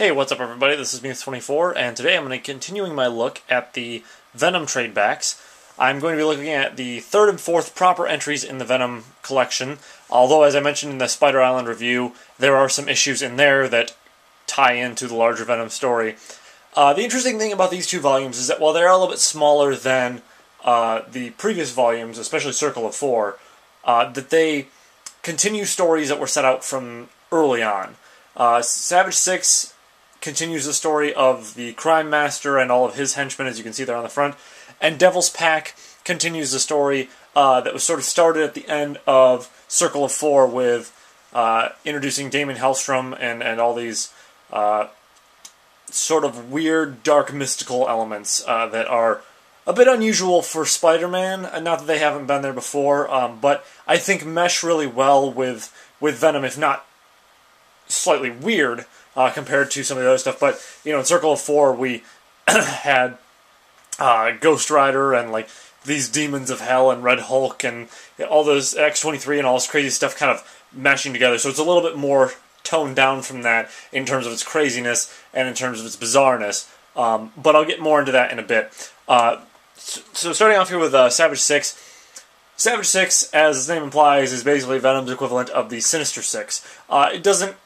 Hey, what's up everybody? This is Muth24, and today I'm going to be continuing my look at the Venom trade backs. I'm going to be looking at the third and fourth proper entries in the Venom collection, although as I mentioned in the Spider Island review, there are some issues in there that tie into the larger Venom story. The interesting thing about these two volumes is that while they're a little bit smaller than the previous volumes, especially Circle of Four, that they continue stories that were set out from early on. Savage 6 continues the story of the Crime Master and all of his henchmen, as you can see there on the front, and Devil's Pack continues the story that was sort of started at the end of Circle of Four with introducing Damon Hellstrom and all these sort of weird, dark, mystical elements that are a bit unusual for Spider-Man, and not that they haven't been there before, but I think mesh really well with Venom, if not slightly weird compared to some of the other stuff. But, you know, in Circle of Four, we had Ghost Rider and, like, these Demons of Hell and Red Hulk and all those X-23 and all this crazy stuff kind of mashing together. So it's a little bit more toned down from that in terms of its craziness and in terms of its bizarreness. But I'll get more into that in a bit. So starting off here with Savage 6. Savage 6, as its name implies, is basically Venom's equivalent of the Sinister Six. It doesn't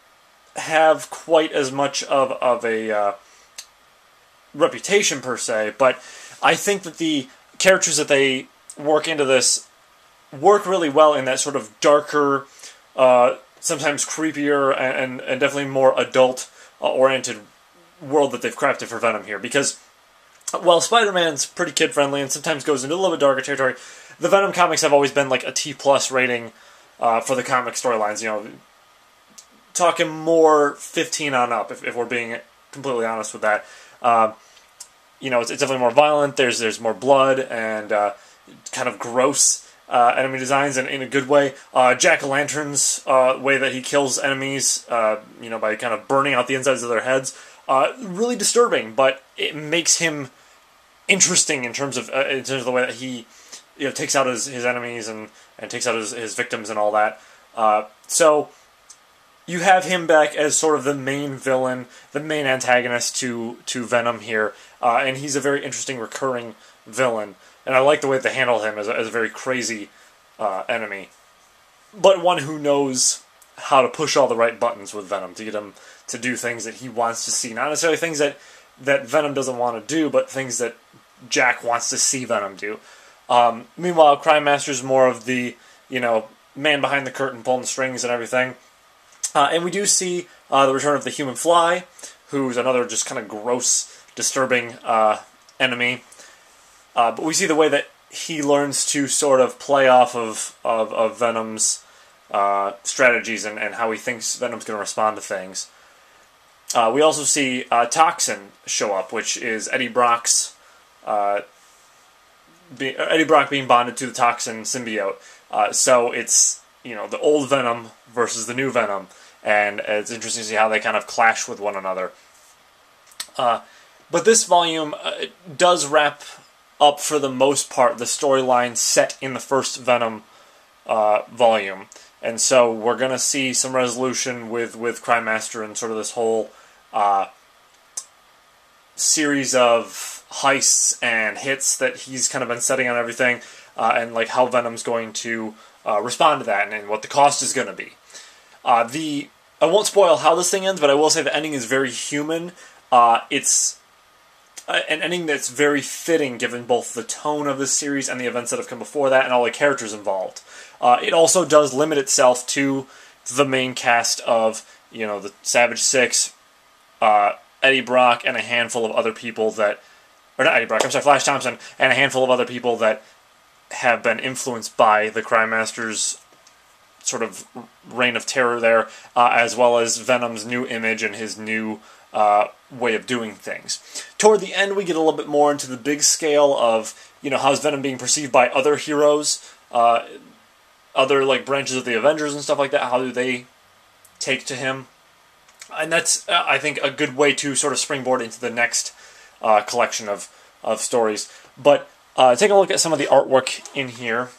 have quite as much of a reputation per se, but I think that the characters that they work into this work really well in that sort of darker, sometimes creepier, and definitely more adult-oriented world that they've crafted for Venom here. Because while Spider-Man's pretty kid-friendly and sometimes goes into a little bit darker territory, the Venom comics have always been like a T+ rating for the comic storylines. You know, talking more 15 on up, if we're being completely honest with that. You know, it's definitely more violent. There's more blood and kind of gross enemy designs in a good way. Jack-o'-lantern's way that he kills enemies, you know, by kind of burning out the insides of their heads. Really disturbing, but it makes him interesting in terms of the way that he, you know, takes out his enemies and takes out his victims and all that. So you have him back as sort of the main villain, the main antagonist to Venom here, and he's a very interesting recurring villain. And I like the way they handle him as a very crazy enemy, but one who knows how to push all the right buttons with Venom to get him to do things that he wants to see. Not necessarily things that Venom doesn't want to do, but things that Jack wants to see Venom do. Meanwhile, Crime Master's more of the, you know, man behind the curtain pulling the strings and everything. And we do see the return of the Human Fly, who's another just kind of gross, disturbing enemy. But we see the way that he learns to sort of play off of Venom's strategies and how he thinks Venom's going to respond to things. We also see Toxin show up, which is Eddie Brock's Eddie Brock being bonded to the Toxin symbiote. So it's, you know, the old Venom versus the new Venom, and it's interesting to see how they kind of clash with one another. But this volume does wrap up, for the most part, the storyline set in the first Venom volume. And so we're going to see some resolution with Crime Master and sort of this whole series of heists and hits that he's kind of been setting on everything, and like how Venom's going to respond to that and what the cost is going to be. I won't spoil how this thing ends, but I will say the ending is very human. It's an ending that's very fitting given both the tone of this series and the events that have come before that and all the characters involved. It also does limit itself to the main cast of, you know, the Savage 6, Eddie Brock, and a handful of other people that... Or not Eddie Brock, I'm sorry, Flash Thompson, and a handful of other people that have been influenced by the Crime Master's sort of reign of terror there, as well as Venom's new image and his new way of doing things. Toward the end, we get a little bit more into the big scale of, you know, how's Venom being perceived by other heroes, other, like, branches of the Avengers and stuff like that. How do they take to him? And that's, I think, a good way to sort of springboard into the next collection of stories. But take a look at some of the artwork in here.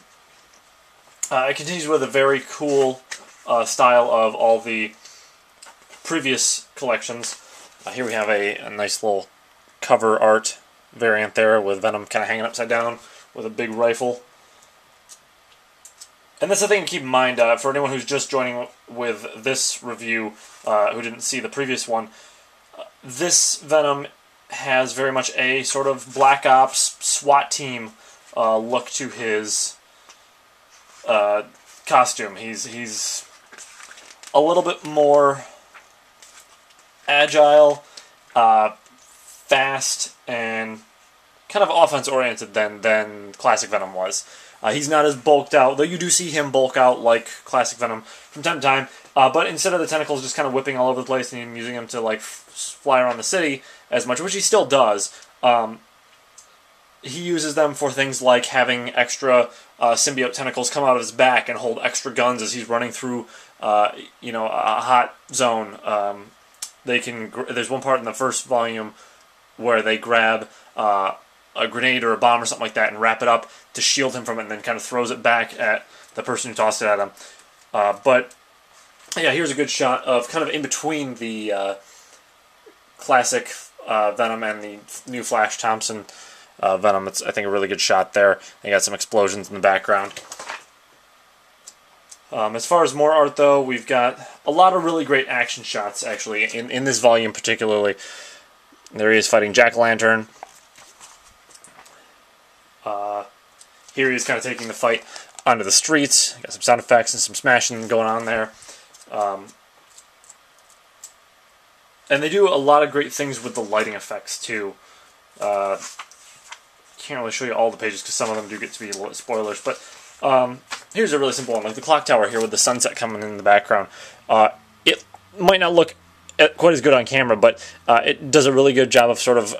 It continues with a very cool style of all the previous collections. Here we have a nice little cover art variant there with Venom kind of hanging upside down with a big rifle. And that's the thing to keep in mind for anyone who's just joining with this review, who didn't see the previous one. This Venom has very much a sort of Black Ops SWAT team look to his costume. He's a little bit more agile, fast, and kind of offense-oriented than classic Venom was. He's not as bulked out, though you do see him bulk out like classic Venom from time to time. But instead of the tentacles just kind of whipping all over the place and using them to like fly around the city as much, which he still does, he uses them for things like having extra symbiote tentacles come out of his back and hold extra guns as he's running through, a hot zone. There's one part in the first volume where they grab a grenade or a bomb or something like that and wrap it up to shield him from it, and then kind of throws it back at the person who tossed it at him. But yeah, here's a good shot of kind of in between the classic Venom and the new Flash Thompson Venom. It's, I think, a really good shot there. They got some explosions in the background. As far as more art, though, we've got a lot of really great action shots, actually, in this volume particularly. There he is fighting Jack-o'-lantern. Here he's kind of taking the fight onto the streets. Got some sound effects and some smashing going on there. And they do a lot of great things with the lighting effects, too. Can't really show you all the pages because some of them do get to be spoilers, but here's a really simple one, like the clock tower here with the sunset coming in the background. It might not look quite as good on camera, but it does a really good job of sort of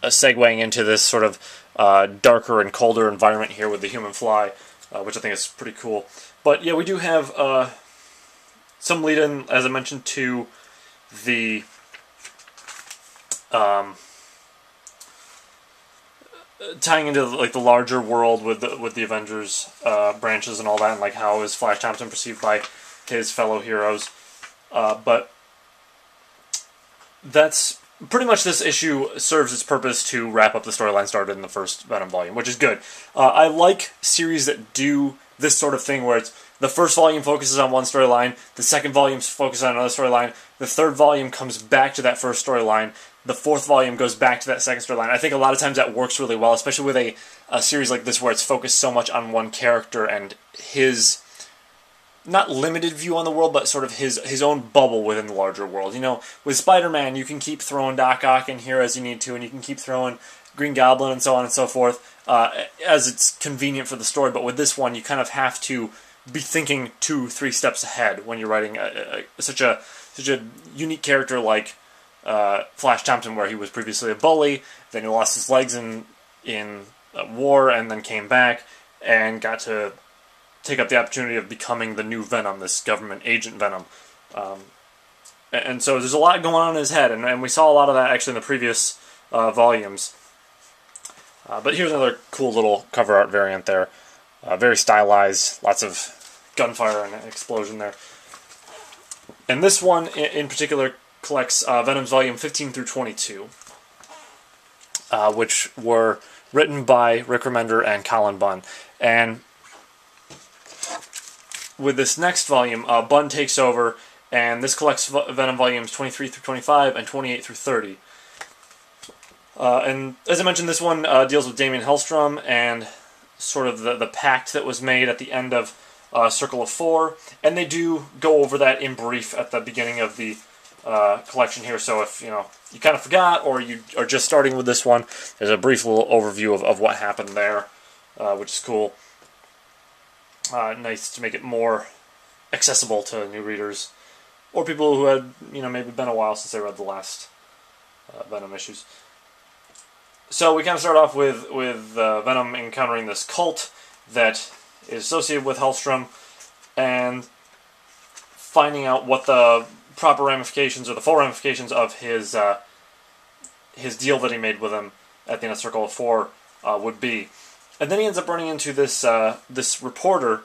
segueing into this sort of darker and colder environment here with the human fly, which I think is pretty cool. But yeah, we do have some lead-in, as I mentioned, to the tying into like the larger world with the Avengers branches and all that, and like how is Flash Thompson perceived by his fellow heroes. But that's pretty much, this issue serves its purpose to wrap up the storyline started in the first Venom volume, which is good. I like series that do this sort of thing where it's the first volume focuses on one storyline, the second volume focuses on another storyline, the third volume comes back to that first storyline, the fourth volume goes back to that second storyline. I think a lot of times that works really well, especially with a series like this where it's focused so much on one character and his, not limited view on the world, but sort of his own bubble within the larger world. You know, with Spider-Man, you can keep throwing Doc Ock in here as you need to, and you can keep throwing Green Goblin and so on and so forth as it's convenient for the story. But with this one, you kind of have to be thinking 2-3 steps ahead when you're writing such a unique character like Flash Thompson, where he was previously a bully, then he lost his legs in war, and then came back and got to take up the opportunity of becoming the new Venom, this government agent Venom. And so there's a lot going on in his head, and we saw a lot of that actually in the previous volumes. But here's another cool little cover art variant there. Very stylized, lots of gunfire and explosion there. And this one in particular collects Venom's volume 15 through 22, which were written by Rick Remender and Colin Bunn. And with this next volume, Bunn takes over, and this collects Venom volumes 23 through 25 and 28 through 30. And as I mentioned, this one deals with Damien Hellstrom and sort of the pact that was made at the end of Circle of Four, and they do go over that in brief at the beginning of the collection here. So if you kind of forgot, or you are just starting with this one, there's a brief little overview of what happened there, which is cool. Nice to make it more accessible to new readers, or people who had maybe been a while since they read the last Venom issues. So we kind of start off with Venom encountering this cult that is associated with Hellstrom, and finding out what the proper ramifications or the full ramifications of his deal that he made with him at the end of Circle of Four would be. And then he ends up running into this this reporter,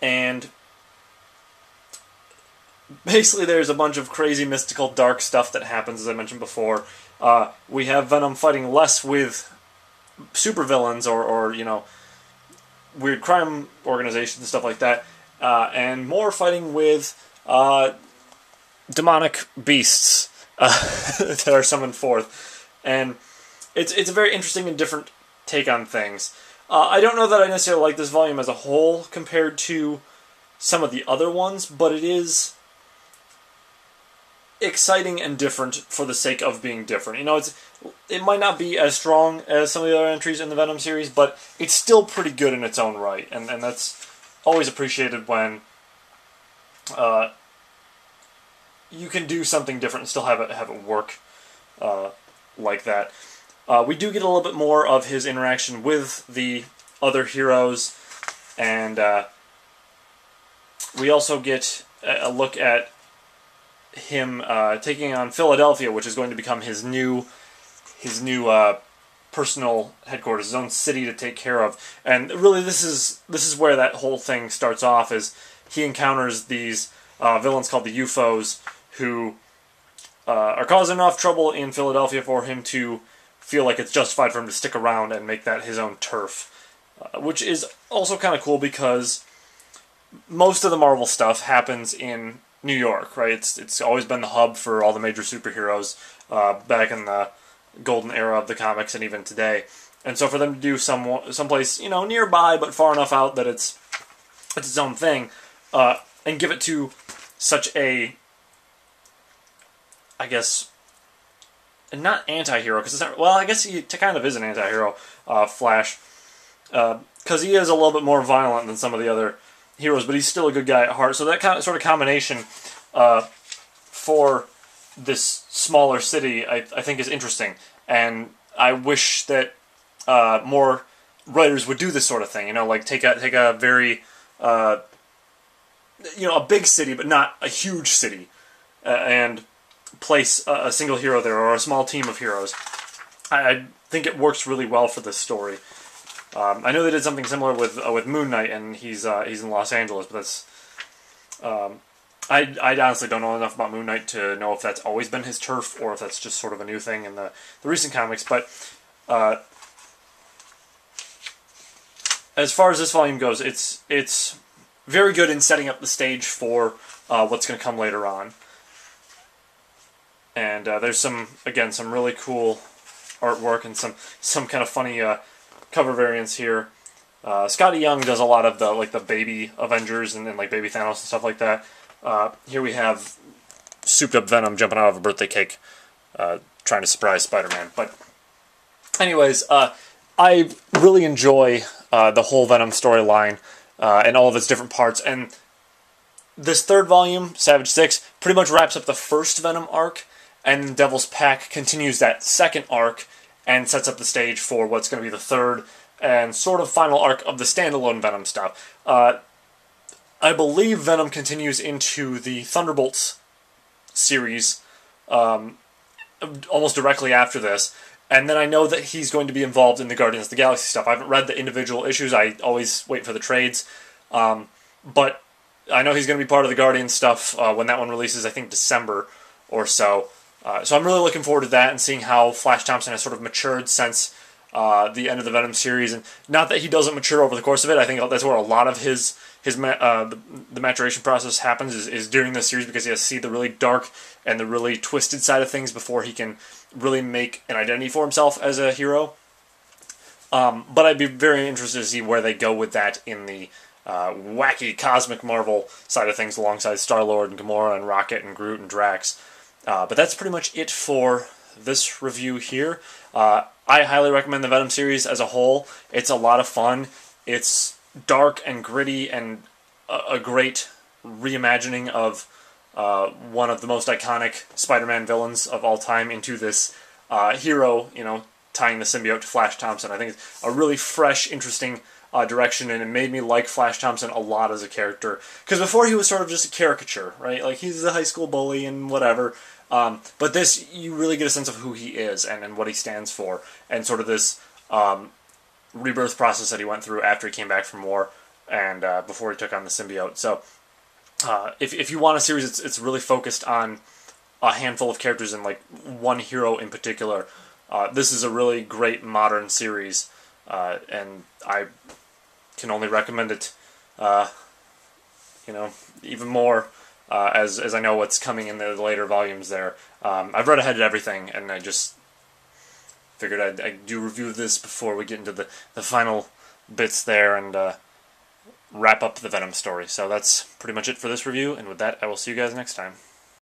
and basically there's a bunch of crazy, mystical, dark stuff that happens, as I mentioned before. We have Venom fighting less with supervillains or weird crime organizations and stuff like that, and more fighting with demonic beasts that are summoned forth. And it's a very interesting and different take on things. I don't know that I necessarily like this volume as a whole compared to some of the other ones, but it is exciting and different for the sake of being different. It might not be as strong as some of the other entries in the Venom series, but it's still pretty good in its own right, and that's always appreciated when you can do something different and still have it work like that. We do get a little bit more of his interaction with the other heroes, and we also get a look at him taking on Philadelphia, which is going to become his new personal headquarters, his own city to take care of. And really, this is where that whole thing starts off. Is he encounters these villains called the UFOs, who are causing enough trouble in Philadelphia for him to feel like it's justified for him to stick around and make that his own turf, which is also kind of cool because most of the Marvel stuff happens in New York, right? It's always been the hub for all the major superheroes back in the golden era of the comics and even today. And so for them to do someplace nearby but far enough out that it's its own thing, and give it to such a, I guess, not anti-hero, because it's not, well, I guess he kind of is an anti-hero, Flash, because he is a little bit more violent than some of the other heroes, but he's still a good guy at heart. So that sort of combination for this smaller city, I think, is interesting, and I wish that more writers would do this sort of thing. Like take a very a big city, but not a huge city, and place a single hero there or a small team of heroes. I think it works really well for this story. I know they did something similar with Moon Knight, and he's in Los Angeles, but that's I honestly don't know enough about Moon Knight to know if that's always been his turf or if that's just sort of a new thing in the recent comics. But as far as this volume goes, it's very good in setting up the stage for what's going to come later on. And there's some really cool artwork and some kind of funny cover variants here. Scotty Young does a lot of the baby Avengers and like baby Thanos and stuff like that. Here we have souped up Venom jumping out of a birthday cake, trying to surprise Spider-Man. But anyways, I really enjoy the whole Venom storyline and all of its different parts. And this third volume, Savage 6, pretty much wraps up the first Venom arc, and Devil's Pack continues that second arc and sets up the stage for what's going to be the third and sort of final arc of the standalone Venom stuff. I believe Venom continues into the Thunderbolts series almost directly after this, and then I know that he's going to be involved in the Guardians of the Galaxy stuff. I haven't read the individual issues, I always wait for the trades, but I know he's going to be part of the Guardians stuff when that one releases, I think December or so. So I'm really looking forward to that and seeing how Flash Thompson has sort of matured since the end of the Venom series. And not that he doesn't mature over the course of it. I think that's where a lot of the maturation process happens is during this series, because he has to see the really dark and the really twisted side of things before he can really make an identity for himself as a hero. But I'd be very interested to see where they go with that in the wacky cosmic Marvel side of things alongside Star-Lord and Gamora and Rocket and Groot and Drax. But that's pretty much it for this review here. I highly recommend the Venom series as a whole. It's a lot of fun. It's dark and gritty and a great reimagining of one of the most iconic Spider-Man villains of all time into this hero, tying the symbiote to Flash Thompson. I think it's a really fresh, interesting direction, and it made me like Flash Thompson a lot as a character. Because before he was sort of just a caricature, right? Like, he's a high school bully and whatever. But this, you really get a sense of who he is and what he stands for, and sort of this rebirth process that he went through after he came back from war and before he took on the symbiote. So if you want a series it's really focused on a handful of characters and like one hero in particular, this is a really great modern series, and I can only recommend it, even more, as I know what's coming in the later volumes there. I've read ahead of everything, and I just figured I'd do a review of this before we get into the final bits there and wrap up the Venom story. So that's pretty much it for this review, and with that, I will see you guys next time.